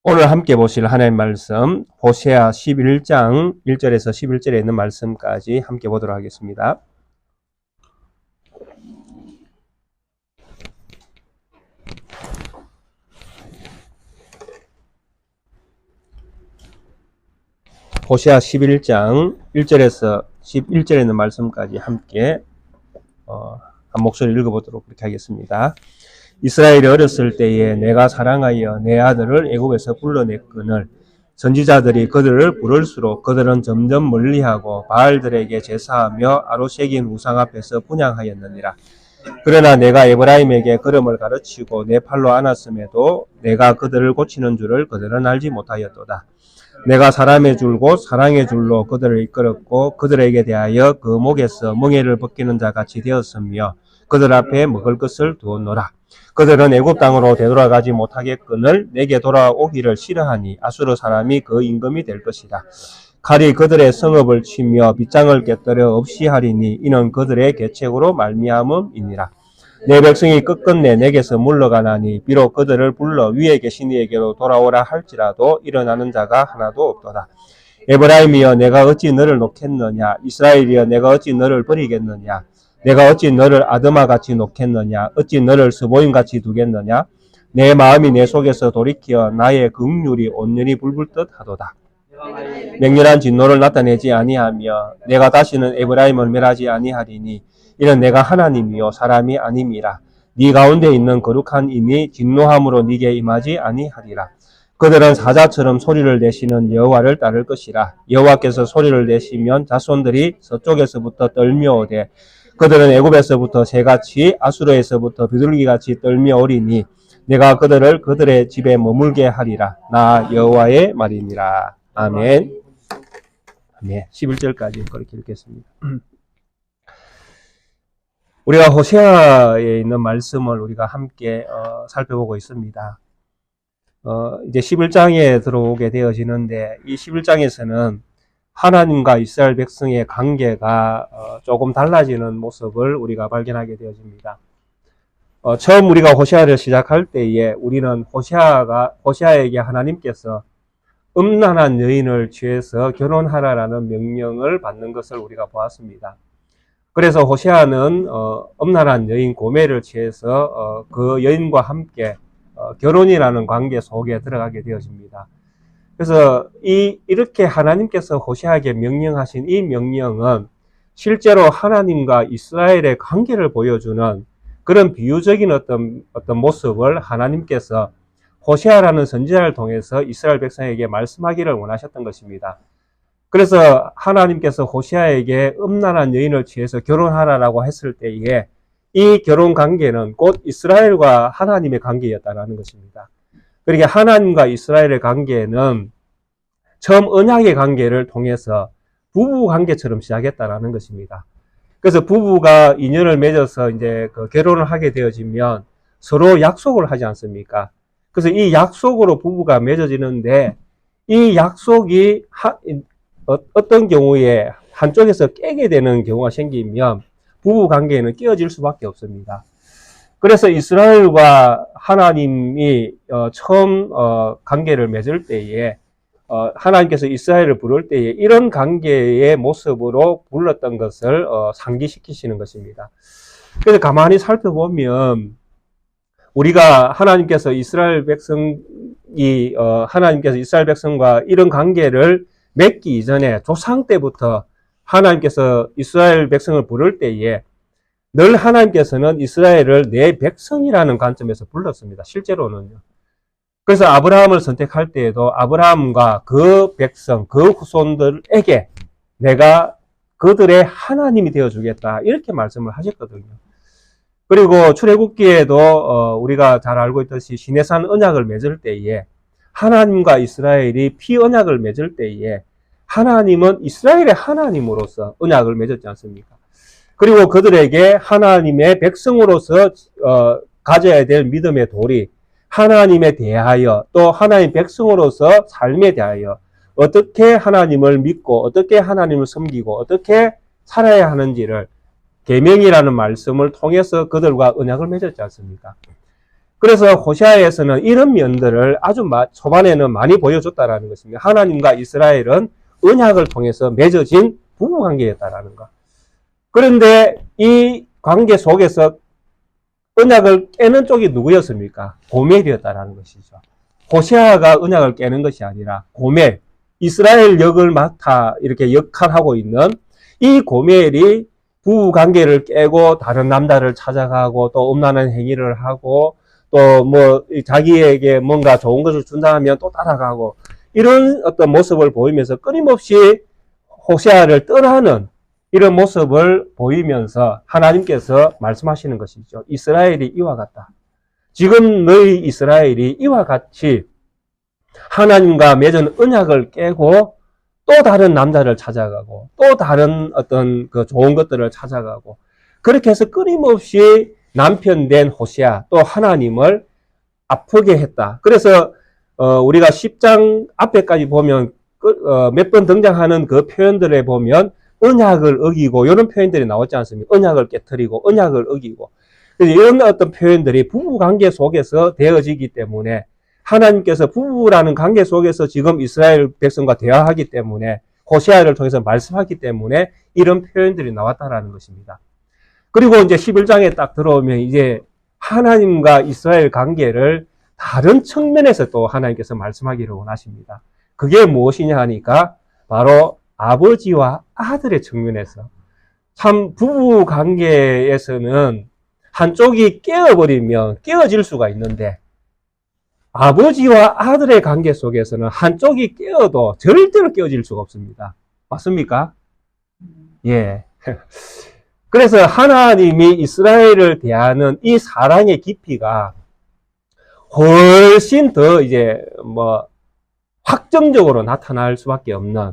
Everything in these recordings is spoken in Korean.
오늘 함께 보실 하나님 말씀 호세아 11장 1절에서 11절에 있는 말씀까지 함께 보도록 하겠습니다. 호세아 11장 1절에서 11절에 있는 말씀까지 함께 한 목소리 읽어보도록 그렇게 하겠습니다. 이스라엘이 어렸을 때에 내가 사랑하여 내 아들을 애굽에서 불러냈거늘 선지자들이 그들을 부를수록 그들은 점점 멀리하고 바알들에게 제사하며 아로새긴 우상 앞에서 분향하였느니라. 그러나 내가 에브라임에게 걸음을 가르치고 내 팔로 안았음에도 내가 그들을 고치는 줄을 그들은 알지 못하였도다. 내가 사람의 줄곧 사랑의 줄로 그들을 이끌었고 그들에게 대하여 그 목에서 멍에를 벗기는 자 같이 되었으며 그들 앞에 먹을 것을 두었노라. 그들은 애굽 땅으로 되돌아가지 못하겠거늘 내게 돌아오기를 싫어하니 아수르 사람이 그 임금이 될 것이다. 칼이 그들의 성읍을 치며 빗장을 깨뜨려 없이 하리니 이는 그들의 계책으로 말미암음이니라. 내 백성이 끝끝내 내게서 물러가나니 비록 그들을 불러 위에 계신 이에게로 돌아오라 할지라도 일어나는 자가 하나도 없도다. 에브라임이여 내가 어찌 너를 놓겠느냐. 이스라엘이여 내가 어찌 너를 버리겠느냐. 내가 어찌 너를 아드마같이 놓겠느냐. 어찌 너를 스보임같이 두겠느냐. 내 마음이 내 속에서 돌이켜 나의 긍휼이 온전히 불불듯 하도다. 맹렬한 진노를 나타내지 아니하며 내가 다시는 에브라임을 멸하지 아니하리니 이는 내가 하나님이요 사람이 아님이라. 네 가운데 있는 거룩한 이니 진노함으로 네게 임하지 아니하리라. 그들은 사자처럼 소리를 내시는 여호와를 따를 것이라. 여호와께서 소리를 내시면 자손들이 서쪽에서부터 떨며오되 그들은 애굽에서부터 새같이 아수르에서부터 비둘기같이 떨며오리니 내가 그들을 그들의 집에 머물게 하리라. 나 여호와의 말이니라. 아멘. 아멘. 11절까지 그렇게 읽겠습니다. 우리가 호세아에 있는 말씀을 우리가 함께 살펴보고 있습니다. 이제 11장에 들어오게 되어지는데 이 11장에서는 하나님과 이스라엘 백성의 관계가 조금 달라지는 모습을 우리가 발견하게 되어집니다. 처음 우리가 호세아를 시작할 때에 우리는 호세아에게 하나님께서 음란한 여인을 취해서 결혼하라라는 명령을 받는 것을 우리가 보았습니다. 그래서 호세아는 음란한 여인 고멜을 취해서 그 여인과 함께 결혼이라는 관계 속에 들어가게 되어집니다. 그래서 이렇게 하나님께서 호세아에게 명령하신 이 명령은 실제로 하나님과 이스라엘의 관계를 보여주는 그런 비유적인 어떤 모습을 하나님께서 호세아라는 선지자를 통해서 이스라엘 백성에게 말씀하기를 원하셨던 것입니다. 그래서 하나님께서 호세아에게 음란한 여인을 취해서 결혼하라라고 했을 때에 이 결혼 관계는 곧 이스라엘과 하나님의 관계였다는 것입니다. 그러니까 하나님과 이스라엘의 관계는 처음 언약의 관계를 통해서 부부 관계처럼 시작했다는 것입니다. 그래서 부부가 인연을 맺어서 이제 결혼을 하게 되어지면 서로 약속을 하지 않습니까? 그래서 이 약속으로 부부가 맺어지는데 이 약속이 어떤 경우에 한쪽에서 깨게 되는 경우가 생기면 부부 관계는 깨어질 수밖에 없습니다. 그래서 이스라엘과 하나님이 처음 관계를 맺을 때에 하나님께서 이스라엘을 부를 때에 이런 관계의 모습으로 불렀던 것을 상기시키시는 것입니다. 그래서 가만히 살펴보면 우리가 하나님께서 이스라엘 백성과 이런 관계를 맺기 이전에 조상 때부터 하나님께서 이스라엘 백성을 부를 때에 늘 하나님께서는 이스라엘을 내 백성이라는 관점에서 불렀습니다. 실제로는요. 그래서 아브라함을 선택할 때에도 아브라함과 그 백성, 그 후손들에게 내가 그들의 하나님이 되어주겠다. 이렇게 말씀을 하셨거든요. 그리고 출애굽기에도 우리가 잘 알고 있듯이 시내산 언약을 맺을 때에 하나님과 이스라엘이 피언약을 맺을 때에 하나님은 이스라엘의 하나님으로서 언약을 맺었지 않습니까? 그리고 그들에게 하나님의 백성으로서 가져야 될 믿음의 도리, 하나님에 대하여 또 하나님 백성으로서 삶에 대하여 어떻게 하나님을 믿고 어떻게 하나님을 섬기고 어떻게 살아야 하는지를 계명이라는 말씀을 통해서 그들과 언약을 맺었지 않습니까? 그래서 호세아에서는 이런 면들을 아주 초반에는 많이 보여줬다라는 것입니다. 하나님과 이스라엘은 언약을 통해서 맺어진 부부관계였다라는 것. 그런데 이 관계 속에서 언약을 깨는 쪽이 누구였습니까? 고멜이었다라는 것이죠. 호세아가 언약을 깨는 것이 아니라 고멜, 이스라엘 역을 맡아 이렇게 역할하고 있는 이 고멜이 부부관계를 깨고 다른 남자를 찾아가고 또 음란한 행위를 하고 또 뭐 자기에게 뭔가 좋은 것을 준다 하면 또 따라가고 이런 어떤 모습을 보이면서 끊임없이 호세아를 떠나는 이런 모습을 보이면서 하나님께서 말씀하시는 것이죠. 이스라엘이 이와 같다. 지금 너희 이스라엘이 이와 같이 하나님과 맺은 언약을 깨고 또 다른 남자를 찾아가고 또 다른 어떤 그 좋은 것들을 찾아가고 그렇게 해서 끊임없이 남편 된 호세아 또 하나님을 아프게 했다. 그래서 우리가 10장 앞에까지 보면 몇 번 등장하는 그 표현들에 보면 언약을 어기고 이런 표현들이 나왔지 않습니까? 언약을 깨트리고 언약을 어기고 이런 어떤 표현들이 부부관계 속에서 되어지기 때문에 하나님께서 부부라는 관계 속에서 지금 이스라엘 백성과 대화하기 때문에 호세아를 통해서 말씀하기 때문에 이런 표현들이 나왔다라는 것입니다. 그리고 이제 11장에 딱 들어오면 이제 하나님과 이스라엘 관계를 다른 측면에서 또 하나님께서 말씀하기를 원하십니다. 그게 무엇이냐 하니까 바로 아버지와 아들의 측면에서 참 부부 관계에서는 한쪽이 깨어버리면 깨어질 수가 있는데 아버지와 아들의 관계 속에서는 한쪽이 깨어도 절대로 깨어질 수가 없습니다. 맞습니까? 예. 그래서 하나님이 이스라엘을 대하는 이 사랑의 깊이가 훨씬 더 이제 확정적으로 나타날 수밖에 없는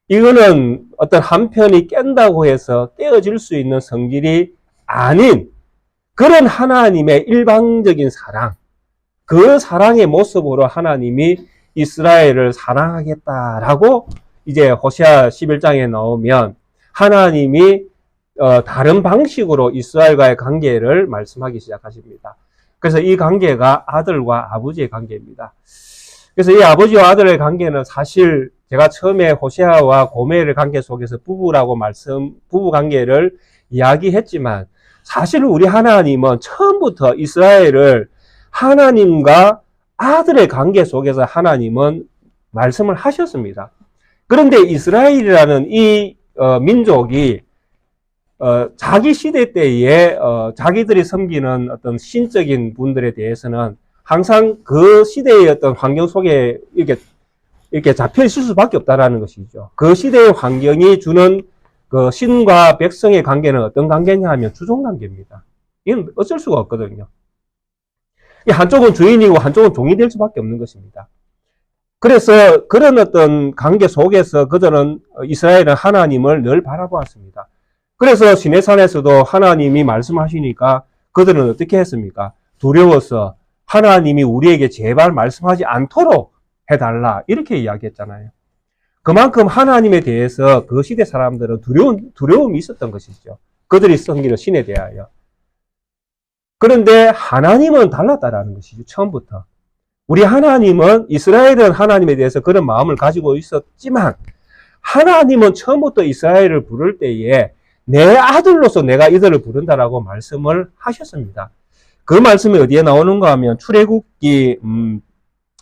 이거는 어떤 한편이 깬다고 해서 깨어질 수 있는 성질이 아닌 그런 하나님의 일방적인 사랑, 그 사랑의 모습으로 하나님이 이스라엘을 사랑하겠다라고 이제 호세아 11장에 나오면 하나님이 다른 방식으로 이스라엘과의 관계를 말씀하기 시작하십니다. 그래서 이 관계가 아들과 아버지의 관계입니다. 그래서 이 아버지와 아들의 관계는 사실 제가 처음에 호세아와 고멜의 관계 속에서 부부 관계를 이야기했지만 사실 우리 하나님은 처음부터 이스라엘을 하나님과 아들의 관계 속에서 하나님은 말씀을 하셨습니다. 그런데 이스라엘이라는 이 민족이 자기 시대 때에 자기들이 섬기는 어떤 신적인 분들에 대해서는 항상 그 시대의 어떤 환경 속에 이렇게 잡혀 있을 수밖에 없다라는 것이죠. 그 시대의 환경이 주는 그 신과 백성의 관계는 어떤 관계냐 하면 주종 관계입니다. 이건 어쩔 수가 없거든요. 한쪽은 주인이고 한쪽은 종이 될 수밖에 없는 것입니다. 그래서 그런 어떤 관계 속에서 그들은 이스라엘은 하나님을 늘 바라보았습니다. 그래서 시내산에서도 하나님이 말씀하시니까 그들은 어떻게 했습니까? 두려워서 하나님이 우리에게 제발 말씀하지 않도록 해달라 이렇게 이야기했잖아요. 그만큼 하나님에 대해서 그 시대 사람들은 두려움이 있었던 것이죠. 그들이 섬기는 신에 대하여. 그런데 하나님은 달랐다라는 것이죠. 처음부터. 우리 하나님은 이스라엘은 하나님에 대해서 그런 마음을 가지고 있었지만 하나님은 처음부터 이스라엘을 부를 때에 내 아들로서 내가 이들을 부른다라고 말씀을 하셨습니다. 그 말씀이 어디에 나오는가 하면 출애굽기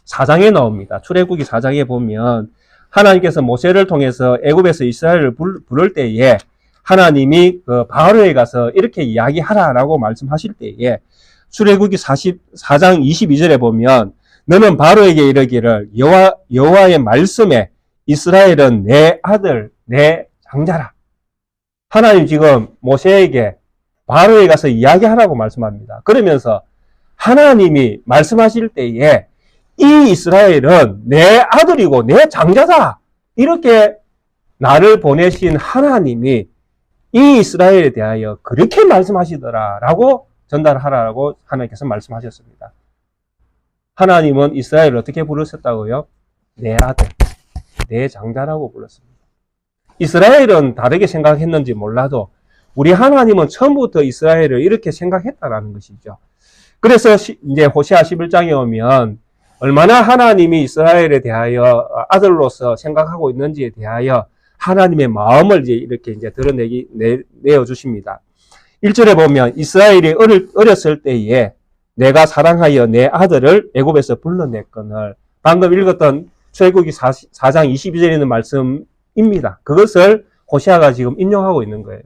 4장에 나옵니다. 출애굽기 4장에 보면 하나님께서 모세를 통해서 애굽에서 이스라엘을 부를 때에 하나님이 그 바로에 가서 이렇게 이야기하라라고 말씀하실 때에 출애굽기 4장 22절에 보면 너는 바로에게 이르기를 여호와의 말씀에 이스라엘은 내 아들 내 장자라. 하나님 지금 모세에게 바로에 가서 이야기하라고 말씀합니다. 그러면서 하나님이 말씀하실 때에 이 이스라엘은 내 아들이고 내 장자다. 이렇게 나를 보내신 하나님이 이 이스라엘에 대하여 그렇게 말씀하시더라라고 전달하라고 하나님께서 말씀하셨습니다. 하나님은 이스라엘을 어떻게 부르셨다고요? 내 아들, 내 장자라고 불렀습니다. 이스라엘은 다르게 생각했는지 몰라도 우리 하나님은 처음부터 이스라엘을 이렇게 생각했다라는 것이죠. 그래서 이제 호세아 11장에 오면 얼마나 하나님이 이스라엘에 대하여 아들로서 생각하고 있는지에 대하여 하나님의 마음을 이제 내어 주십니다. 1절에 보면 이스라엘이 어렸을 때에 내가 사랑하여 내 아들을 애굽에서 불러냈거늘, 방금 읽었던 출애굽기 4장 22절에 있는 말씀입니다. 그것을 호세아가 지금 인용하고 있는 거예요.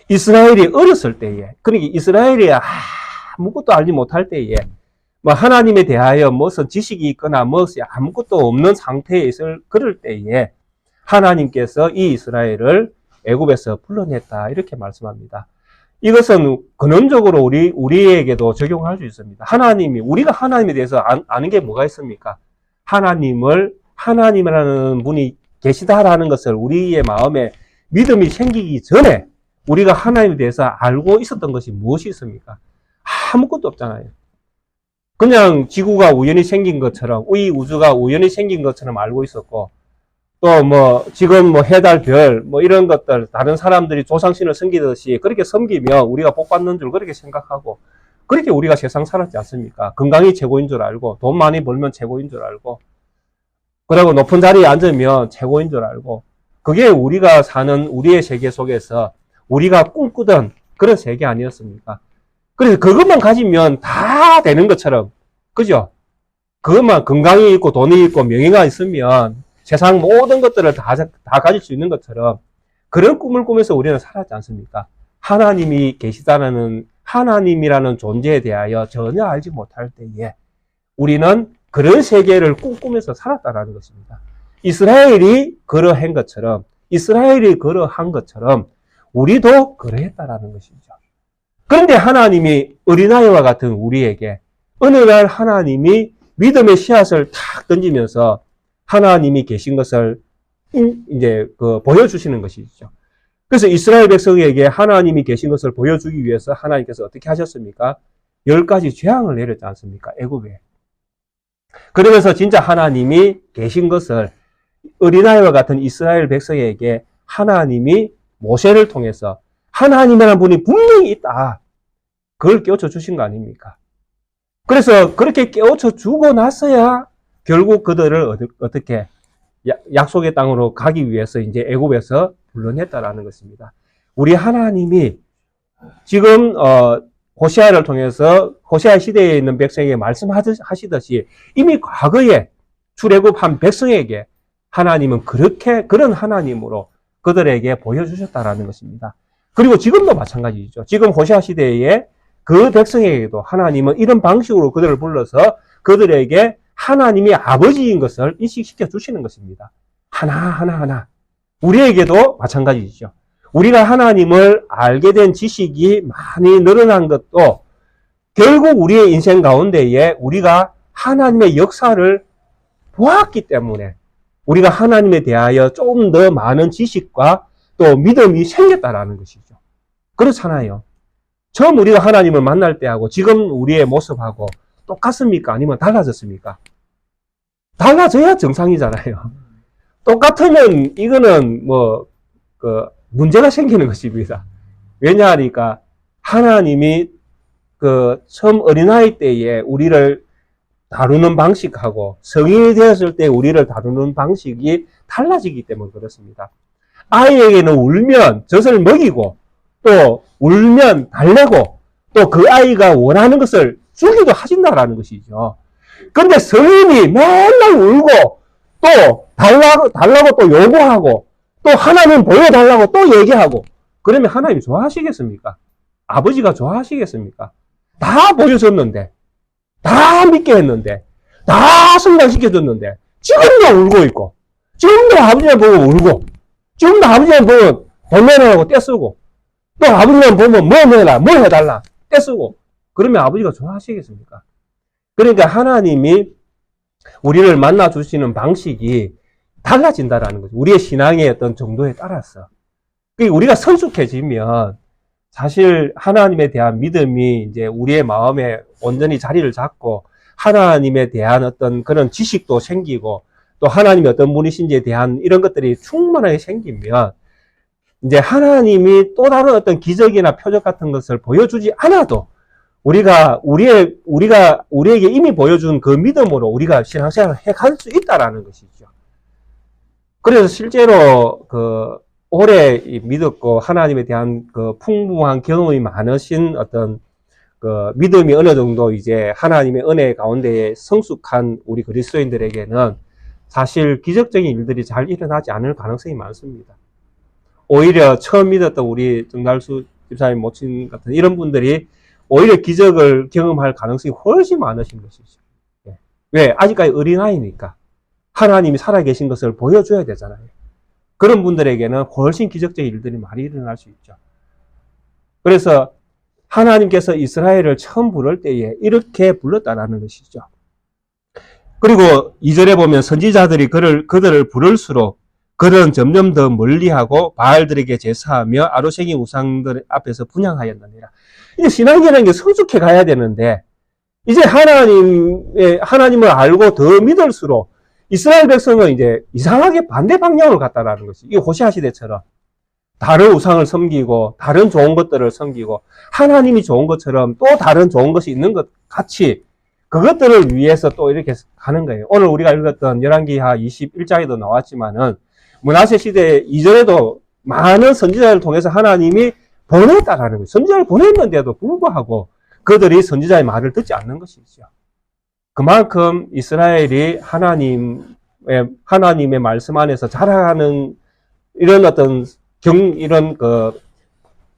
이스라엘이 어렸을 때에, 그러니까 이스라엘이 아무것도 알지 못할 때에, 뭐 하나님에 대하여 무슨 지식이 있거나 무슨 아무것도 없는 상태에 있을 그럴 때에 하나님께서 이 이스라엘을 애굽에서 불러냈다, 이렇게 말씀합니다. 이것은 근원적으로 우리에게도 적용할 수 있습니다. 우리가 하나님에 대해서 아는 게 뭐가 있습니까? 하나님이라는 분이 계시다라는 것을 우리의 마음에 믿음이 생기기 전에 우리가 하나님에 대해서 알고 있었던 것이 무엇이 있습니까? 아무것도 없잖아요. 그냥 지구가 우연히 생긴 것처럼, 이 우주가 우연히 생긴 것처럼 알고 있었고, 또 지금 해, 달, 별, 이런 것들, 다른 사람들이 조상신을 섬기듯이 그렇게 섬기며 우리가 복 받는 줄 그렇게 생각하고, 그렇게 우리가 세상 살았지 않습니까? 건강이 최고인 줄 알고, 돈 많이 벌면 최고인 줄 알고, 그리고 높은 자리에 앉으면 최고인 줄 알고, 그게 우리가 사는 우리의 세계 속에서 우리가 꿈꾸던 그런 세계 아니었습니까? 그래서 그것만 가지면 다 되는 것처럼, 그죠? 그것만 건강이 있고 돈이 있고 명예가 있으면 세상 모든 것들을 다 가질 수 있는 것처럼 그런 꿈을 꾸면서 우리는 살았지 않습니까? 하나님이 계시다는 하나님이라는 존재에 대하여 전혀 알지 못할 때에 우리는 그런 세계를 꿈꾸면서 살았다는 것입니다. 이스라엘이 그러한 것처럼 우리도 그러했다라는 것이죠. 그런데 하나님이 어린아이와 같은 우리에게 어느 날 하나님이 믿음의 씨앗을 탁 던지면서 하나님이 계신 것을 이제 보여주시는 것이죠. 그래서 이스라엘 백성에게 하나님이 계신 것을 보여주기 위해서 하나님께서 어떻게 하셨습니까? 10가지 재앙을 내렸지 않습니까? 애굽에. 그러면서 진짜 하나님이 계신 것을 어린아이와 같은 이스라엘 백성에게 하나님이 모세를 통해서 하나님이라는 분이 분명히 있다, 그걸 깨우쳐 주신 거 아닙니까? 그래서 그렇게 깨우쳐 주고 나서야 결국 그들을 어떻게 약속의 땅으로 가기 위해서 이제 애굽에서 불러냈다라는 것입니다. 우리 하나님이 지금 호세아를 통해서 호세아 시대에 있는 백성에게 말씀하시듯이 이미 과거에 출애굽한 백성에게 하나님은 그런 하나님으로 그들에게 보여주셨다라는 것입니다. 그리고 지금도 마찬가지죠. 지금 호세아 시대에 그 백성에게도 하나님은 이런 방식으로 그들을 불러서 그들에게 하나님이 아버지인 것을 인식시켜 주시는 것입니다. 하나하나. 우리에게도 마찬가지죠. 우리가 하나님을 알게 된 지식이 많이 늘어난 것도 결국 우리의 인생 가운데에 우리가 하나님의 역사를 보았기 때문에 우리가 하나님에 대하여 좀 더 많은 지식과 또 믿음이 생겼다라는 것이죠. 그렇잖아요. 처음 우리가 하나님을 만날 때하고 지금 우리의 모습하고 똑같습니까? 아니면 달라졌습니까? 달라져야 정상이잖아요. 똑같으면 이거는 문제가 생기는 것입니다. 왜냐하니까 하나님이 처음 어린아이 때에 우리를 다루는 방식하고 성인이 되었을 때 우리를 다루는 방식이 달라지기 때문에 그렇습니다. 아이에게는 울면 젖을 먹이고 또 울면 달래고 또 그 아이가 원하는 것을 주기도 하신다라는 것이죠. 근데 성인이 맨날 울고 또 달라고 또 요구하고 또 하나님 보여달라고 또 얘기하고 그러면 하나님 좋아하시겠습니까? 아버지가 좋아하시겠습니까? 다 보여줬는데, 다 믿게 했는데, 다 성장시켜줬는데 지금도 울고 있고, 지금도 아버지를 보고 울고, 지금도 아버지를 보면 돈 내라고 떼쓰고, 또 아버지를 보면 뭐 내라, 뭐 해달라 떼쓰고, 그러면 아버지가 좋아하시겠습니까? 그러니까 하나님이 우리를 만나주시는 방식이 달라진다라는 거죠. 우리의 신앙의 어떤 정도에 따라서. 우리가 성숙해지면 사실 하나님에 대한 믿음이 이제 우리의 마음에 온전히 자리를 잡고 하나님에 대한 어떤 그런 지식도 생기고 또 하나님이 어떤 분이신지에 대한 이런 것들이 충만하게 생기면 이제 하나님이 또 다른 어떤 기적이나 표적 같은 것을 보여주지 않아도 우리에게 이미 보여준 그 믿음으로 우리가 신앙생활을 해갈 수 있다라는 것이죠. 그래서 실제로 오래 믿었고 하나님에 대한 풍부한 경험이 많으신 어떤 믿음이 어느 정도 이제 하나님의 은혜 가운데에 성숙한 우리 그리스도인들에게는 사실 기적적인 일들이 잘 일어나지 않을 가능성이 많습니다. 오히려 처음 믿었던 우리 정달수 집사님 모친 같은 이런 분들이 오히려 기적을 경험할 가능성이 훨씬 많으신 것이죠. 왜? 아직까지 어린아이니까 하나님이 살아계신 것을 보여줘야 되잖아요. 그런 분들에게는 훨씬 기적적인 일들이 많이 일어날 수 있죠. 그래서 하나님께서 이스라엘을 처음 부를 때에 이렇게 불렀다라는 것이죠. 그리고 2절에 보면 선지자들이 그들을 부를수록 그들은 점점 더 멀리하고 바알들에게 제사하며 아로새긴 우상들 앞에서 분향하였느니라. 이제 신앙이라는 게 성숙해 가야 되는데 이제 하나님을 알고 더 믿을수록 이스라엘 백성은 이제 이상하게 반대 방향으로 갔다라는 것이. 이게 호시아 시대처럼 다른 우상을 섬기고 다른 좋은 것들을 섬기고 하나님이 좋은 것처럼 또 다른 좋은 것이 있는 것 같이 그것들을 위해서 또 이렇게 가는 거예요. 오늘 우리가 읽었던 열왕기하 21장에도 나왔지만은 므낫세 시대 이전에도 많은 선지자를 통해서 하나님이 보냈다라는 거예요. 선지자를 보냈는데도 불구하고 그들이 선지자의 말을 듣지 않는 것이죠. 그만큼 이스라엘이 하나님의 말씀 안에서 자라가는 이런 어떤 이런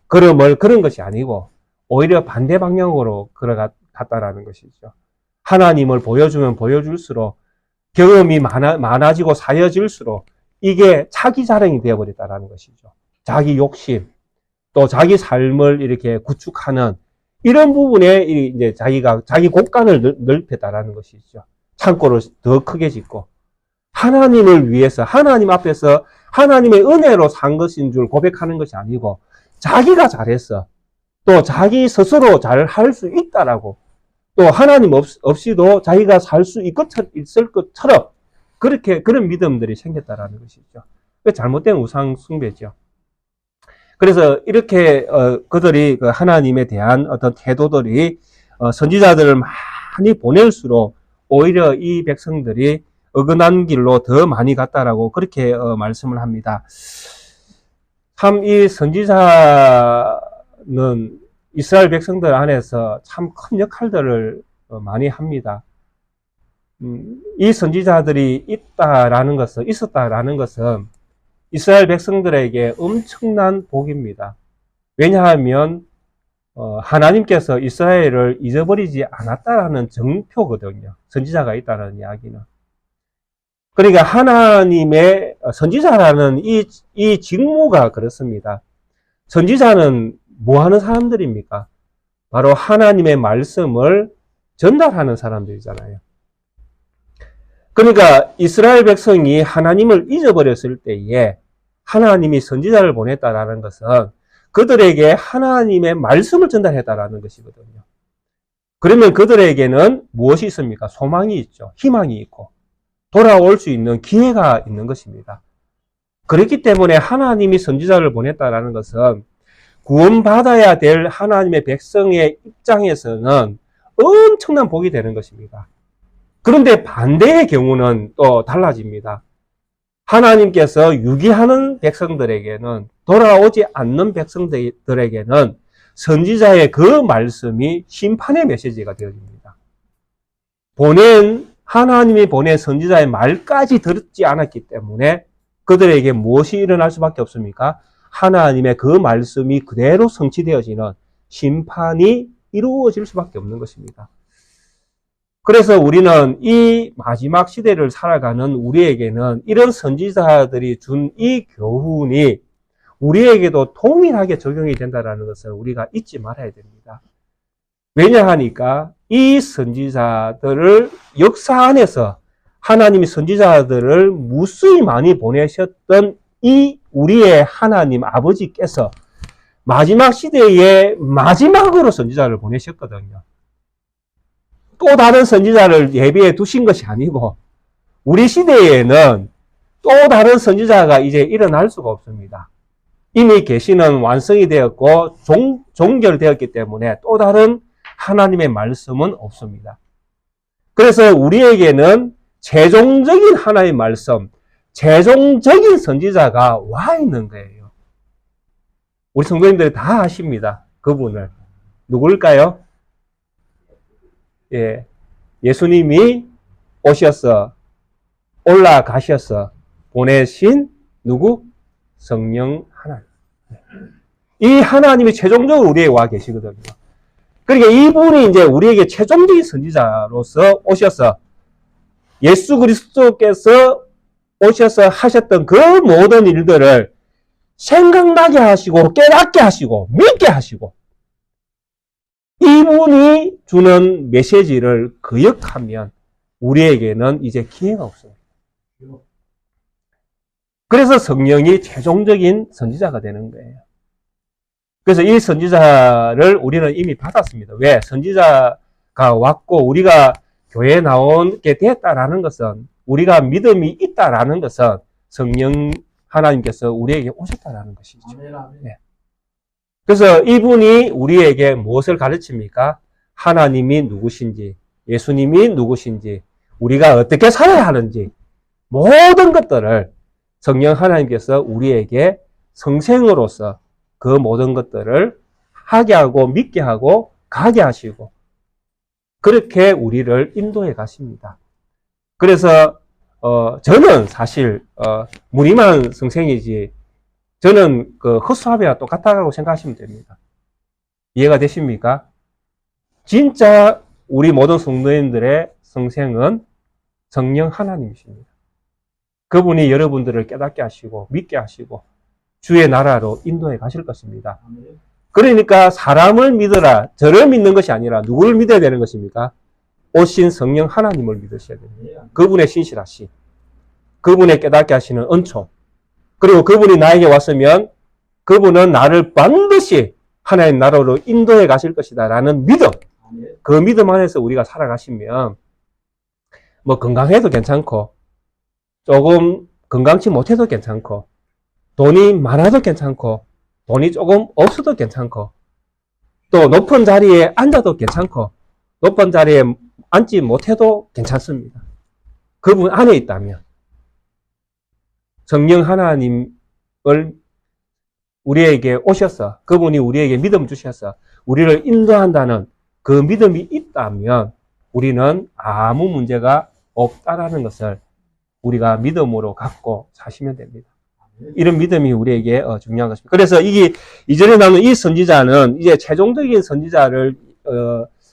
그런 것이 아니고 오히려 반대 방향으로 걸어갔다라는 것이죠. 하나님을 보여주면 보여줄수록 경험이 많아지고 사여질수록 이게 자기 자랑이 되어버렸다라는 것이죠. 자기 욕심, 또 자기 삶을 이렇게 구축하는 이런 부분에 이제 자기 곳간을 넓혔다라는 것이죠. 창고를 더 크게 짓고 하나님을 위해서 하나님 앞에서 하나님의 은혜로 산 것인 줄 고백하는 것이 아니고 자기가 잘했어. 또 자기 스스로 잘 할 수 있다라고 또 하나님 없이도 자기가 살 수 있을 것처럼 그런 믿음들이 생겼다라는 것이죠. 잘못된 우상 숭배죠. 그래서 이렇게 그들이 하나님에 대한 어떤 태도들이 선지자들을 많이 보낼수록 오히려 이 백성들이 어긋난 길로 더 많이 갔다라고 그렇게 말씀을 합니다. 참 이 선지자는 이스라엘 백성들 안에서 참 큰 역할들을 많이 합니다. 이 선지자들이 있었다라는 것은 이스라엘 백성들에게 엄청난 복입니다. 왜냐하면 하나님께서 이스라엘을 잊어버리지 않았다라는 정표거든요. 선지자가 있다는 이야기는. 그러니까 하나님의 선지자라는 이 직무가 그렇습니다. 선지자는 뭐 하는 사람들입니까? 바로 하나님의 말씀을 전달하는 사람들이잖아요. 그러니까 이스라엘 백성이 하나님을 잊어버렸을 때에 하나님이 선지자를 보냈다라는 것은 그들에게 하나님의 말씀을 전달했다라는 것이거든요. 그러면 그들에게는 무엇이 있습니까? 소망이 있죠. 희망이 있고 돌아올 수 있는 기회가 있는 것입니다. 그렇기 때문에 하나님이 선지자를 보냈다라는 것은 구원받아야 될 하나님의 백성의 입장에서는 엄청난 복이 되는 것입니다. 그런데 반대의 경우는 또 달라집니다. 하나님께서 유기하는 백성들에게는 돌아오지 않는 백성들에게는 선지자의 그 말씀이 심판의 메시지가 되어집니다. 하나님이 보낸 선지자의 말까지 듣지 않았기 때문에 그들에게 무엇이 일어날 수밖에 없습니까? 하나님의 그 말씀이 그대로 성취되어지는 심판이 이루어질 수밖에 없는 것입니다. 그래서 우리는 이 마지막 시대를 살아가는 우리에게는 이런 선지자들이 준 이 교훈이 우리에게도 동일하게 적용이 된다는 것을 우리가 잊지 말아야 됩니다. 왜냐하니까 이 선지자들을 역사 안에서 하나님이 선지자들을 무수히 많이 보내셨던 이 우리의 하나님 아버지께서 마지막 시대에 마지막으로 선지자를 보내셨거든요. 또 다른 선지자를 예비해 두신 것이 아니고 우리 시대에는 또 다른 선지자가 이제 일어날 수가 없습니다. 이미 계시는 완성이 되었고 종결되었기 때문에 또 다른 하나님의 말씀은 없습니다. 그래서 우리에게는 최종적인 하나님의 말씀, 최종적인 선지자가 와 있는 거예요. 우리 성도님들이 다 아십니다. 그분을. 누굴까요? 예, 예수님이 오셔서 올라가셔서 보내신 누구? 성령 하나님. 이 하나님이 최종적으로 우리에게 와 계시거든요. 그러니까 이분이 이제 우리에게 최종적인 선지자로서 오셔서 예수 그리스도께서 오셔서 하셨던 그 모든 일들을 생각나게 하시고 깨닫게 하시고 믿게 하시고 이분이 주는 메시지를 거역하면 우리에게는 이제 기회가 없어요. 그래서 성령이 최종적인 선지자가 되는 거예요. 그래서 이 선지자를 우리는 이미 받았습니다. 왜? 선지자가 왔고 우리가 교회에 나오게 됐다라는 것은 우리가 믿음이 있다라는 것은 성령 하나님께서 우리에게 오셨다라는 것이죠. 네. 그래서 이분이 우리에게 무엇을 가르칩니까? 하나님이 누구신지, 예수님이 누구신지, 우리가 어떻게 살아야 하는지 모든 것들을 성령 하나님께서 우리에게 성생으로서 그 모든 것들을 하게 하고 믿게 하고 가게 하시고 그렇게 우리를 인도해 가십니다. 그래서 저는 사실 무림한 성생이지 저는 그 헛수아비와 똑같다고 생각하시면 됩니다. 이해가 되십니까? 진짜 우리 모든 성도님들의 성생은 성령 하나님이십니다. 그분이 여러분들을 깨닫게 하시고 믿게 하시고 주의 나라로 인도해 가실 것입니다. 그러니까 사람을 믿어라, 저를 믿는 것이 아니라 누구를 믿어야 되는 것입니까? 오신 성령 하나님을 믿으셔야 됩니다. 그분의 신실하심, 그분의 깨닫게 하시는 은총, 그리고 그분이 나에게 왔으면 그분은 나를 반드시 하나님 나라로 인도해 가실 것이다 라는 믿음, 그 믿음 안에서 우리가 살아가시면 뭐 건강해도 괜찮고 조금 건강치 못해도 괜찮고 돈이 많아도 괜찮고 돈이 조금 없어도 괜찮고 또 높은 자리에 앉아도 괜찮고 높은 자리에 앉지 못해도 괜찮습니다. 그분 안에 있다면 성령 하나님을 우리에게 오셔서 그분이 우리에게 믿음 주셔서 우리를 인도한다는 그 믿음이 있다면 우리는 아무 문제가 없다라는 것을 우리가 믿음으로 갖고 사시면 됩니다. 이런 믿음이 우리에게 중요한 것입니다. 그래서 이게 이전에 나눈 이 선지자는 이제 최종적인 선지자를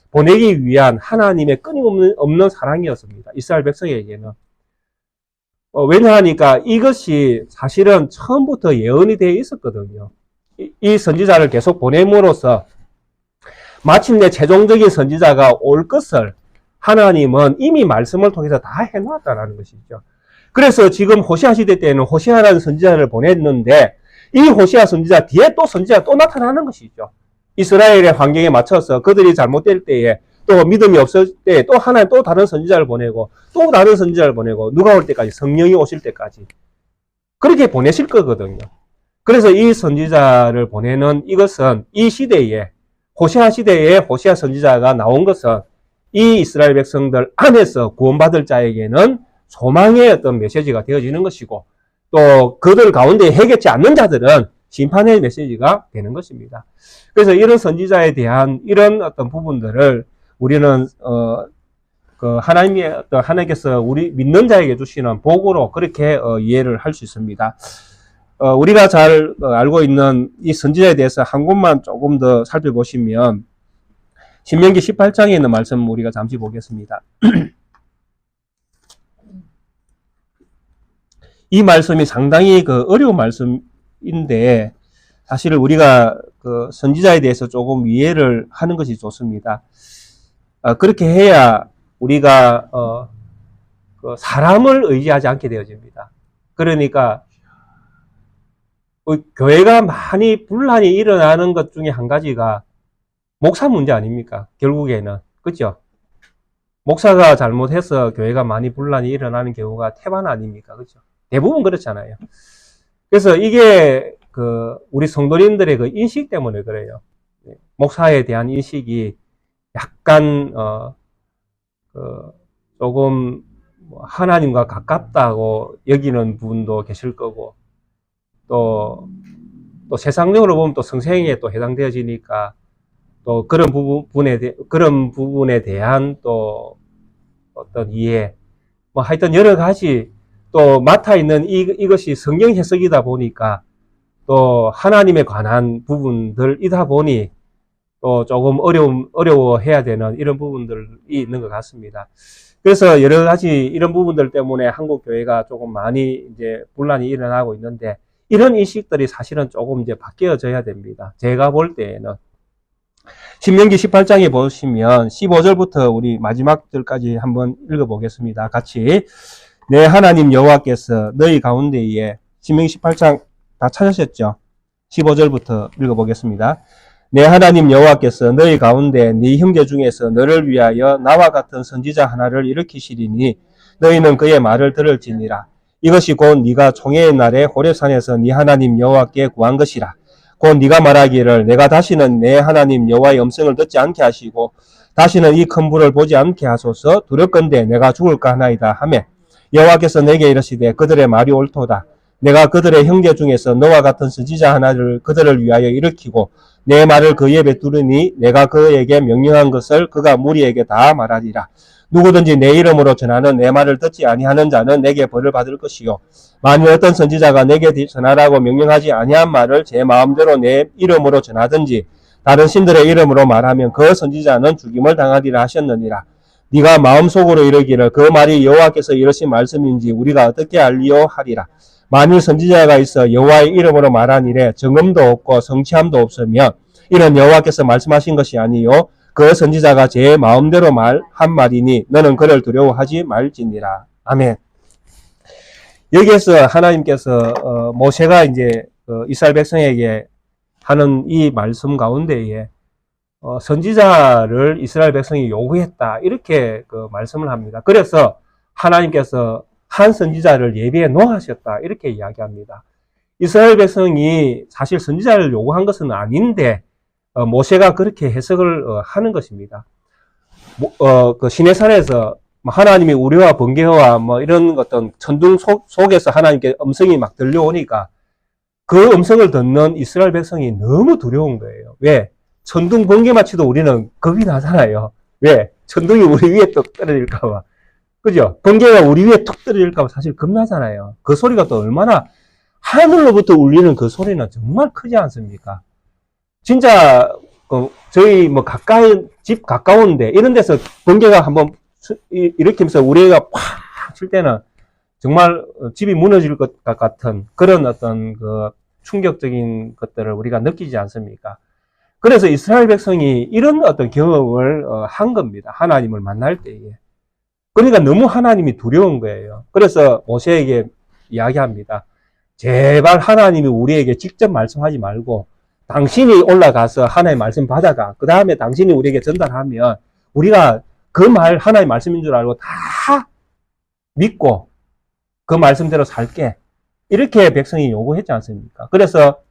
보내기 위한 하나님의 끊임없는 사랑이었습니다. 이스라엘 백성에게는. 왜냐하니까 이것이 사실은 처음부터 예언이 되어 있었거든요. 이 선지자를 계속 보냄으로써 마침내 최종적인 선지자가 올 것을 하나님은 이미 말씀을 통해서 다 해놓았다는 것이죠. 그래서 지금 호시아 시대 때는 호시아라는 선지자를 보냈는데 이 호시아 선지자 뒤에 또 선지자가 또 나타나는 것이죠. 이스라엘의 환경에 맞춰서 그들이 잘못될 때에 또 믿음이 없을 때 또 하나님 또 다른 선지자를 보내고 또 다른 선지자를 보내고 누가 올 때까지 성령이 오실 때까지 그렇게 보내실 거거든요. 그래서 이 선지자를 보내는 이것은 이 시대에 호시아 시대에 호시아 선지자가 나온 것은 이 이스라엘 백성들 안에서 구원받을 자에게는 소망의 어떤 메시지가 되어지는 것이고 또 그들 가운데 해결치 않는 자들은 심판의 메시지가 되는 것입니다. 그래서 이런 선지자에 대한 이런 어떤 부분들을 우리는 그 하나님의 어떤 하나님께서 우리 믿는 자에게 주시는 복으로 그렇게 이해를 할 수 있습니다. 우리가 잘 알고 있는 이 선지자에 대해서 한 곳만 조금 더 살펴보시면 신명기 18장에 있는 말씀 우리가 잠시 보겠습니다. 이 말씀이 상당히 어려운 말씀인데 사실 우리가 그 선지자에 대해서 조금 이해를 하는 것이 좋습니다. 그렇게 해야 우리가 그 사람을 의지하지 않게 되어집니다. 그러니까 교회가 많이 분란이 일어나는 것 중에 한 가지가 목사 문제 아닙니까? 결국에는 그렇죠? 목사가 잘못해서 교회가 많이 분란이 일어나는 경우가 태반 아닙니까? 그렇죠? 대부분 그렇잖아요. 그래서 이게 우리 성도님들의 그 인식 때문에 그래요. 목사에 대한 인식이 약간 조금 하나님과 가깝다고 여기는 분도 계실 거고, 또 세상적으로 보면 또 성생에 또 해당되어지니까 또 그런 부분에 대한 또 어떤 이해, 뭐 하여튼 여러 가지 또 맡아 있는 이것이 성경 해석이다 보니까 또 하나님에 관한 부분들이다 보니 또 조금 어려워해야 되는 이런 부분들이 있는 것 같습니다. 그래서 여러 가지 이런 부분들 때문에 한국 교회가 조금 많이 이제 분란이 일어나고 있는데, 이런 인식들이 사실은 조금 이제 바뀌어져야 됩니다. 제가 볼 때에는 신명기 18장에 보시면 15절부터 우리 마지막 절까지 한번 읽어보겠습니다. 같이. 내 하나님 여호와께서 너희 가운데에, 신명기 18장 다 찾으셨죠? 15절부터 읽어보겠습니다. 내 하나님 여호와께서 너희 가운데 네 형제 중에서 너를 위하여 나와 같은 선지자 하나를 일으키시리니 너희는 그의 말을 들을지니라. 이것이 곧 네가 총회의 날에 호렙산에서 네 하나님 여호와께 구한 것이라. 곧 네가 말하기를 내가 다시는 내 하나님 여호와의 음성을 듣지 않게 하시고 다시는 이 큰 불을 보지 않게 하소서. 두렵건대 내가 죽을까 하나이다 하매 여호와께서 내게 이르시되 그들의 말이 옳도다. 내가 그들의 형제 중에서 너와 같은 선지자 하나를 그들을 위하여 일으키고 내 말을 그 입에 두르니 내가 그에게 명령한 것을 그가 무리에게 다 말하리라. 누구든지 내 이름으로 전하는 내 말을 듣지 아니하는 자는 내게 벌을 받을 것이요, 만일 어떤 선지자가 내게 전하라고 명령하지 아니한 말을 제 마음대로 내 이름으로 전하든지 다른 신들의 이름으로 말하면 그 선지자는 죽임을 당하리라 하셨느니라. 네가 마음속으로 이르기를 그 말이 여호와께서 이르신 말씀인지 우리가 어떻게 알리요 하리라. 만일 선지자가 있어 여호와의 이름으로 말한 일에 정음도 없고 성취함도 없으면 이는 여호와께서 말씀하신 것이 아니요 그 선지자가 제 마음대로 한 말이니 너는 그를 두려워하지 말지니라. 아멘. 여기에서 하나님께서 모세가 이제 이스라엘 백성에게 하는 이 말씀 가운데에 선지자를 이스라엘 백성이 요구했다, 이렇게 말씀을 합니다. 그래서 하나님께서 한 선지자를 예비해 놓으셨다, 이렇게 이야기합니다. 이스라엘 백성이 사실 선지자를 요구한 것은 아닌데 모세가 그렇게 해석을 하는 것입니다. 그 시내산에서 하나님이 우리와 번개와 뭐 이런 어떤 천둥 속에서 하나님께 음성이 막 들려오니까 그 음성을 듣는 이스라엘 백성이 너무 두려운 거예요. 왜? 천둥 번개마치도 우리는 겁이 나잖아요. 왜? 천둥이 우리 위에 또 떨어질까봐. 그죠? 번개가 우리 위에 툭 떨어질까봐 사실 겁나잖아요. 그 소리가 또 얼마나, 하늘로부터 울리는 그 소리는 정말 크지 않습니까? 진짜 저희 뭐 집 가까운데 이런 데서 번개가 한번 일으키면서 우리가 팍 칠 때는 정말 집이 무너질 것 같은 그런 어떤 그 충격적인 것들을 우리가 느끼지 않습니까? 그래서 이스라엘 백성이 이런 어떤 경험을 한 겁니다. 하나님을 만날 때에. 그러니까 너무 하나님이 두려운 거예요. 그래서 모세에게 이야기합니다. 제발 하나님이 우리에게 직접 말씀하지 말고 당신이 올라가서 하나님의 말씀 받아가. 그 다음에 당신이 우리에게 전달하면 우리가 그 말 하나님의 말씀인 줄 알고 다 믿고 그 말씀대로 살게. 이렇게 백성이 요구했지 않습니까? 그래서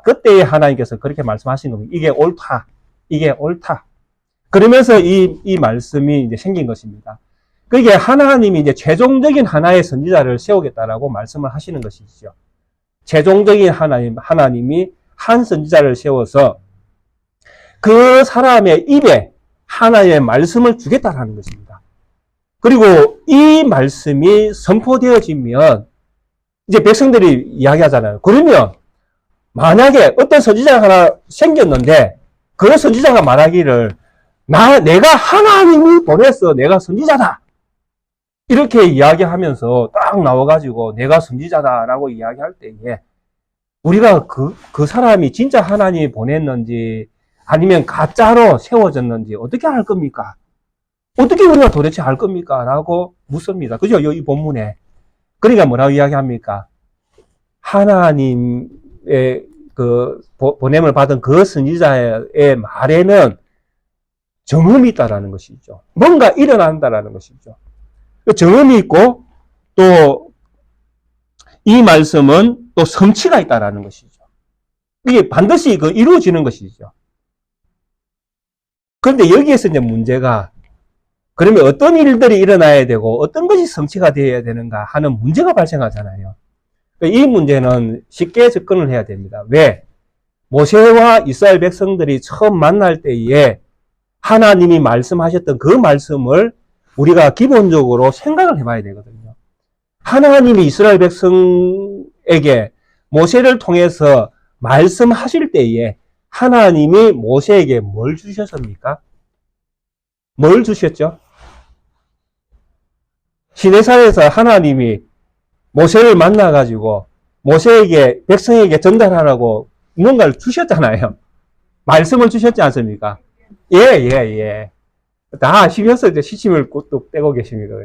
그때에 하나님께서 그렇게 말씀하신 겁니다. 이게 옳다. 이게 옳다. 그러면서 이 말씀이 이제 생긴 것입니다. 그게 하나님이 이제 최종적인 하나의 선지자를 세우겠다라고 말씀을 하시는 것이죠. 최종적인 하나님이 한 선지자를 세워서 그 사람의 입에 하나님의 말씀을 주겠다라는 것입니다. 그리고 이 말씀이 선포되어지면 이제 백성들이 이야기하잖아요. 그러면 만약에 어떤 선지자가 하나 생겼는데 그 선지자가 말하기를 내가 하나님이 보냈어. 내가 선지자다. 이렇게 이야기하면서 딱 나와가지고 내가 선지자다라고 이야기할 때에 우리가 그 사람이 진짜 하나님이 보냈는지 아니면 가짜로 세워졌는지 어떻게 알 겁니까? 어떻게 우리가 도대체 알 겁니까? 라고 묻습니다. 그죠? 이 본문에. 그러니까 뭐라고 이야기합니까? 하나님의 보냄을 받은 그 선지자의 말에는 정음이 있다라는 것이죠. 뭔가 일어난다라는 것이죠. 정음이 있고 또 이 말씀은 또 성취가 있다라는 것이죠. 이게 반드시 이루어지는 것이죠. 그런데 여기에서 이제 문제가, 그러면 어떤 일들이 일어나야 되고 어떤 것이 성취가 되어야 되는가 하는 문제가 발생하잖아요. 이 문제는 쉽게 접근을 해야 됩니다. 왜? 모세와 이스라엘 백성들이 처음 만날 때에 하나님이 말씀하셨던 그 말씀을 우리가 기본적으로 생각을 해봐야 되거든요. 하나님이 이스라엘 백성에게 모세를 통해서 말씀하실 때에 하나님이 모세에게 뭘 주셨습니까? 뭘 주셨죠? 시내산에서 하나님이 모세를 만나가지고 모세에게, 백성에게 전달하라고 뭔가를 주셨잖아요. 말씀을 주셨지 않습니까? 예. 다 아시면서 이제 시침을 또 떼고 계십니다.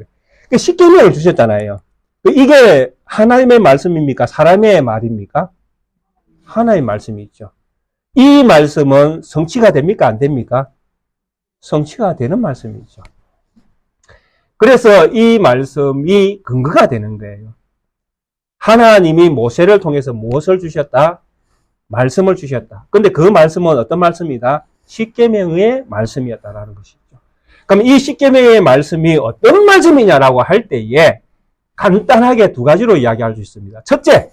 십계명을 주셨잖아요. 이게 하나님의 말씀입니까? 사람의 말입니까? 하나님의 말씀이 있죠. 이 말씀은 성취가 됩니까? 안 됩니까? 성취가 되는 말씀이죠. 그래서 이 말씀이 근거가 되는 거예요. 하나님이 모세를 통해서 무엇을 주셨다? 말씀을 주셨다. 근데 그 말씀은 어떤 말씀이다? 십계명의 말씀이었다라는 것이죠. 그럼 이 십계명의 말씀이 어떤 말씀이냐라고 할 때에 간단하게 두 가지로 이야기할 수 있습니다. 첫째,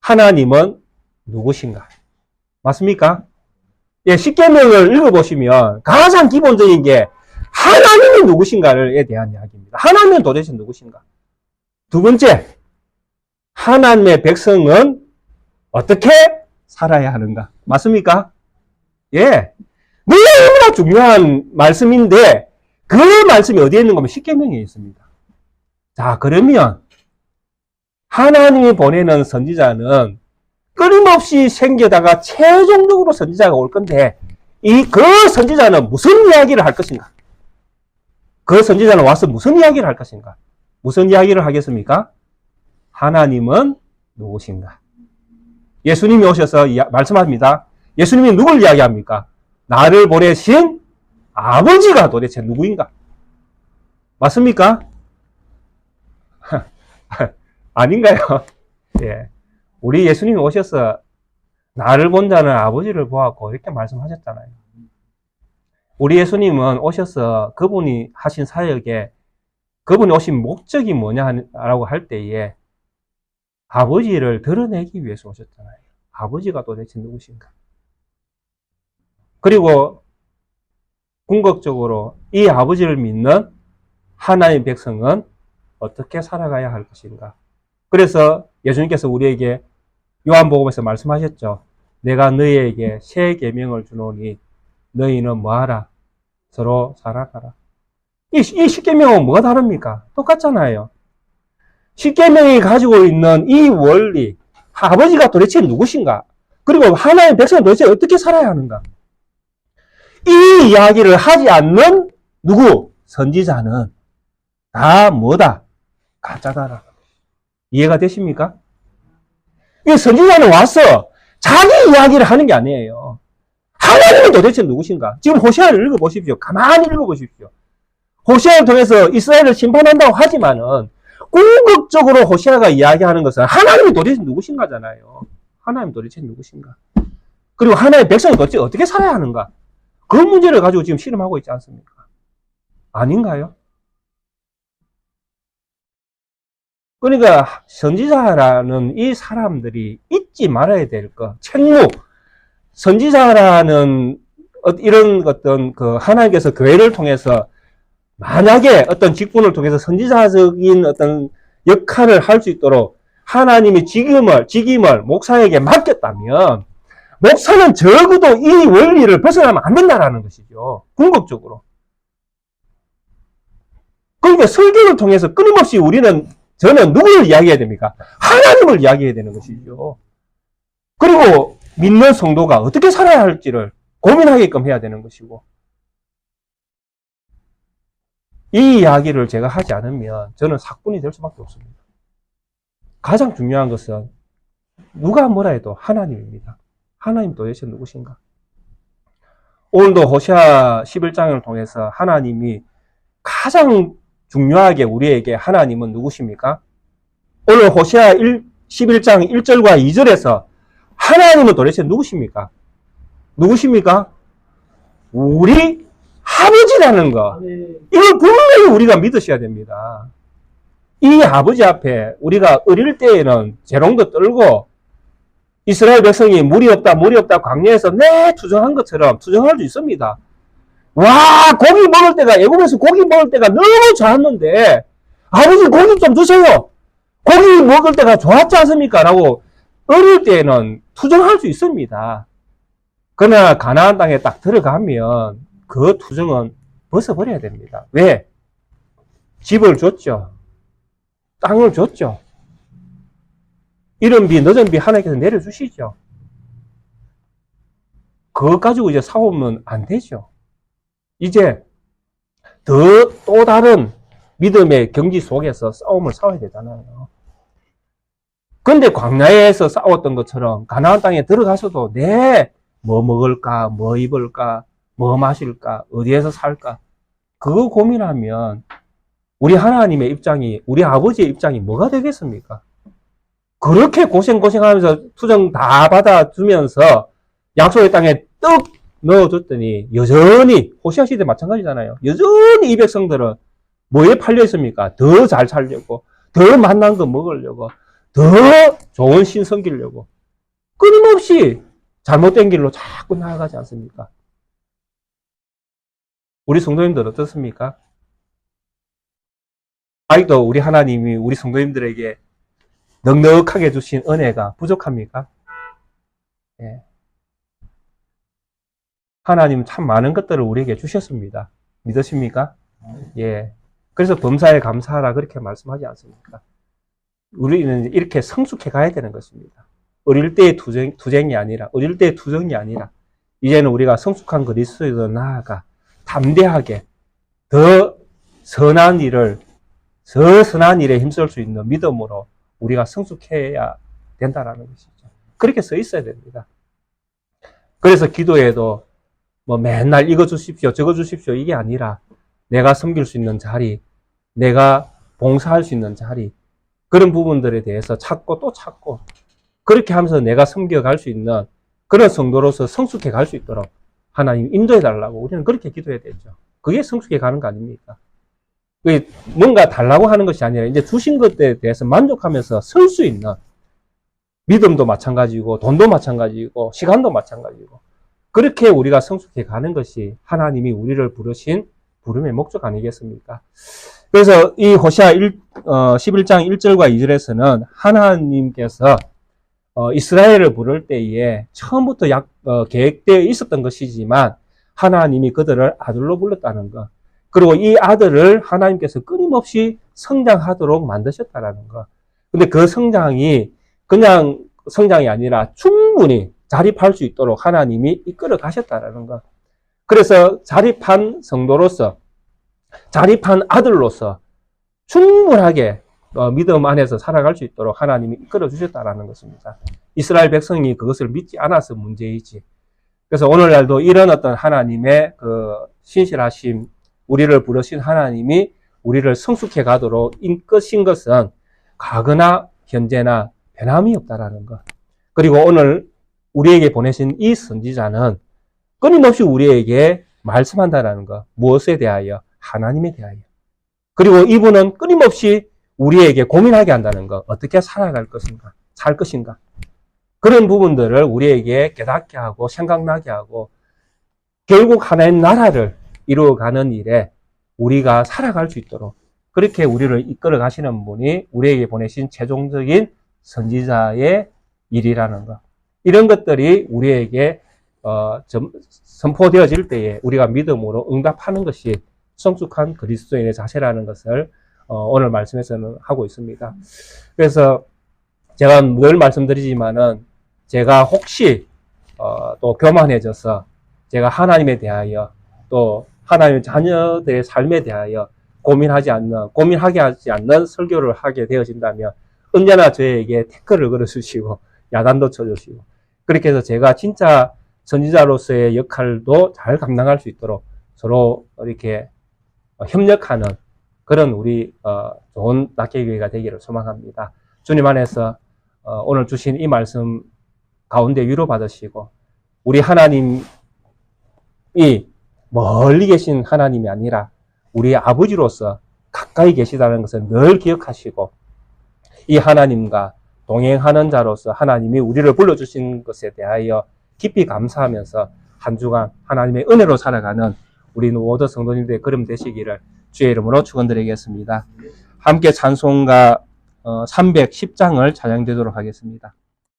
하나님은 누구신가? 맞습니까? 예, 십계명을 읽어보시면 가장 기본적인 게 하나님이 누구신가에 대한 이야기입니다. 하나님은 도대체 누구신가? 두 번째, 하나님의 백성은 어떻게 살아야 하는가? 맞습니까? 예. 너무나 중요한 말씀인데 그 말씀이 어디에 있는 거면 십계명에 있습니다. 자, 그러면 하나님이 보내는 선지자는 끊임없이 생겨다가 최종적으로 선지자가 올 건데 그 선지자는 무슨 이야기를 할 것인가? 그 선지자는 와서 무슨 이야기를 할 것인가? 무슨 이야기를 하겠습니까? 하나님은 누구신가? 예수님이 오셔서 말씀합니다. 예수님이 누굴 이야기합니까? 나를 보내신 아버지가 도대체 누구인가? 맞습니까? 아닌가요? 예. 우리 예수님이 오셔서 나를 본 자는 아버지를 보았고 이렇게 말씀하셨잖아요. 우리 예수님은 오셔서 그분이 하신 사역에 그분이 오신 목적이 뭐냐라고 할 때에 아버지를 드러내기 위해서 오셨잖아요. 아버지가 도대체 누구신가? 그리고 궁극적으로 이 아버지를 믿는 하나님의 백성은 어떻게 살아가야 할 것인가? 그래서 예수님께서 우리에게 요한복음에서 말씀하셨죠. 내가 너희에게 새 계명을 주노니 너희는 뭐하라? 서로 사랑하라. 이 십계명은 뭐가 다릅니까? 똑같잖아요. 십계명이 가지고 있는 이 원리, 아버지가 도대체 누구신가? 그리고 하나님의 백성은 도대체 어떻게 살아야 하는가? 이 이야기를 하지 않는 누구? 선지자는 다 뭐다? 가짜다라. 이해가 되십니까? 이 선지자는 와서 자기 이야기를 하는 게 아니에요. 하나님은 도대체 누구신가? 지금 호세아를 읽어보십시오. 가만히 읽어보십시오. 호세아를 통해서 이스라엘을 심판한다고 하지만은 궁극적으로 호세아가 이야기하는 것은 하나님이 도대체 누구신가잖아요. 하나님 도대체 누구신가? 그리고 하나님의 백성이 도대체 어떻게 살아야 하는가? 그 문제를 가지고 지금 실험하고 있지 않습니까? 아닌가요? 그러니까 선지자라는 이 사람들이 잊지 말아야 될 것, 책무, 선지자라는 이런 어떤 그 하나님께서 교회를 통해서 만약에 어떤 직분을 통해서 선지자적인 어떤 역할을 할 수 있도록 하나님이 직임을 목사에게 맡겼다면 목사는 적어도 이 원리를 벗어나면 안 된다라는 것이죠. 궁극적으로. 그러니까 설교를 통해서 끊임없이 저는 누구를 이야기해야 됩니까? 하나님을 이야기해야 되는 것이죠. 그리고 믿는 성도가 어떻게 살아야 할지를 고민하게끔 해야 되는 것이고, 이 이야기를 제가 하지 않으면 저는 사꾼이 될 수밖에 없습니다. 가장 중요한 것은 누가 뭐라 해도 하나님입니다. 하나님 도대체 누구신가? 오늘도 호세아 11장을 통해서 하나님이 가장 중요하게 우리에게 하나님은 누구십니까? 오늘 호세아 11장 1절과 2절에서 하나님은 도대체 누구십니까? 누구십니까? 우리 아버지라는 거. 이걸 분명히 우리가 믿으셔야 됩니다. 이 아버지 앞에 우리가 어릴 때에는 재롱도 떨고 이스라엘 백성이 물이 없다 광야에서 투정한 것처럼 투정할 수 있습니다. 와, 고기 먹을 때가, 애굽에서 고기 먹을 때가 너무 좋았는데 아버지 고기 좀 주세요. 고기 먹을 때가 좋았지 않습니까? 라고 어릴 때는 투정할 수 있습니다. 그러나 가나안 땅에 딱 들어가면 그 투정은 벗어버려야 됩니다. 왜? 집을 줬죠. 땅을 줬죠. 이른 비, 늦은 비 하나님께서 내려주시죠. 그것 가지고 이제 싸우면 안 되죠. 이제 또 다른 믿음의 경지 속에서 싸움을 싸워야 되잖아요. 근데 광야에서 싸웠던 것처럼 가나안 땅에 들어가서도 뭐 먹을까, 뭐 입을까, 뭐 마실까, 어디에서 살까 그거 고민하면 우리 하나님의 입장이, 우리 아버지의 입장이 뭐가 되겠습니까? 그렇게 고생하면서 투정 다 받아주면서 약속의 땅에 떡 넣어줬더니 여전히 호시아 시대 마찬가지잖아요. 여전히 이 백성들은 뭐에 팔려 있습니까? 더 잘 살려고, 더 맛난 거 먹으려고, 더 좋은 신 섬기려고 끊임없이 잘못된 길로 자꾸 나아가지 않습니까? 우리 성도님들 어떻습니까? 아직도 우리 하나님이 우리 성도님들에게 넉넉하게 주신 은혜가 부족합니까? 예. 하나님은 참 많은 것들을 우리에게 주셨습니다. 믿으십니까? 예. 그래서 범사에 감사하라 그렇게 말씀하지 않습니까? 우리는 이렇게 성숙해 가야 되는 것입니다. 어릴 때의 투쟁이 아니라, 어릴 때의 투정이 아니라, 이제는 우리가 성숙한 그리스도로 나아가 담대하게 더 선한 일에 힘쓸 수 있는 믿음으로 우리가 성숙해야 된다는 것이죠. 그렇게 써 있어야 됩니다. 그래서 기도에도 뭐 맨날 이거 주십시오, 저거 주십시오 이게 아니라 내가 섬길 수 있는 자리, 내가 봉사할 수 있는 자리, 그런 부분들에 대해서 찾고 또 찾고 그렇게 하면서 내가 섬겨갈 수 있는 그런 성도로서 성숙해 갈 수 있도록 하나님 인도해 달라고 우리는 그렇게 기도해야 되죠. 그게 성숙해 가는 거 아닙니까? 뭔가 달라고 하는 것이 아니라 이제 주신 것에 대해서 만족하면서 설 수 있는 믿음도 마찬가지고 돈도 마찬가지고 시간도 마찬가지고 그렇게 우리가 성숙해 가는 것이 하나님이 우리를 부르신 부름의 목적 아니겠습니까? 그래서 이 호시아 11장 1절과 2절에서는 하나님께서 이스라엘을 부를 때에 처음부터 계획되어 있었던 것이지만 하나님이 그들을 아들로 불렀다는 것. 그리고 이 아들을 하나님께서 끊임없이 성장하도록 만드셨다는 것. 근데 그 성장이 그냥 성장이 아니라 충분히 자립할 수 있도록 하나님이 이끌어 가셨다는 것. 그래서 자립한 성도로서, 자립한 아들로서 충분하게 믿음 안에서 살아갈 수 있도록 하나님이 이끌어 주셨다는 것입니다. 이스라엘 백성이 그것을 믿지 않아서 문제이지. 그래서 오늘날도 이런 어떤 하나님의 그 신실하심, 우리를 부르신 하나님이 우리를 성숙해 가도록 이끄신 것은 과거나 현재나 변함이 없다라는 것. 그리고 오늘 우리에게 보내신 이 선지자는 끊임없이 우리에게 말씀한다라는 것. 무엇에 대하여? 하나님에 대하여. 그리고 이분은 끊임없이 우리에게 고민하게 한다는 것. 어떻게 살아갈 것인가? 살 것인가? 그런 부분들을 우리에게 깨닫게 하고 생각나게 하고 결국 하나의 나라를 이루어가는 일에 우리가 살아갈 수 있도록 그렇게 우리를 이끌어 가시는 분이 우리에게 보내신 최종적인 선지자의 일이라는 것. 이런 것들이 우리에게 선포되어질 때에 우리가 믿음으로 응답하는 것이 성숙한 그리스도인의 자세라는 것을 오늘 말씀에서는 하고 있습니다. 그래서 제가 늘 말씀드리지만은 제가 혹시 또 교만해져서 제가 하나님에 대하여 또 하나님의 자녀들의 삶에 대하여 고민하게 하지 않는 설교를 하게 되어진다면 언제나 저에게 태클을 걸어주시고 야단도 쳐주시고 그렇게 해서 제가 진짜 선지자로서의 역할도 잘 감당할 수 있도록 서로 이렇게 협력하는 그런 우리 좋은 낙계교회가 되기를 소망합니다. 주님 안에서 오늘 주신 이 말씀 가운데 위로받으시고 우리 하나님이 멀리 계신 하나님이 아니라 우리의 아버지로서 가까이 계시다는 것을 늘 기억하시고 이 하나님과 동행하는 자로서 하나님이 우리를 불러주신 것에 대하여 깊이 감사하면서 한 주간 하나님의 은혜로 살아가는 우리 모든 성도님들의 걸음 되시기를 주의 이름으로 축원드리겠습니다. 함께 찬송가 310장을 찬양되도록 하겠습니다.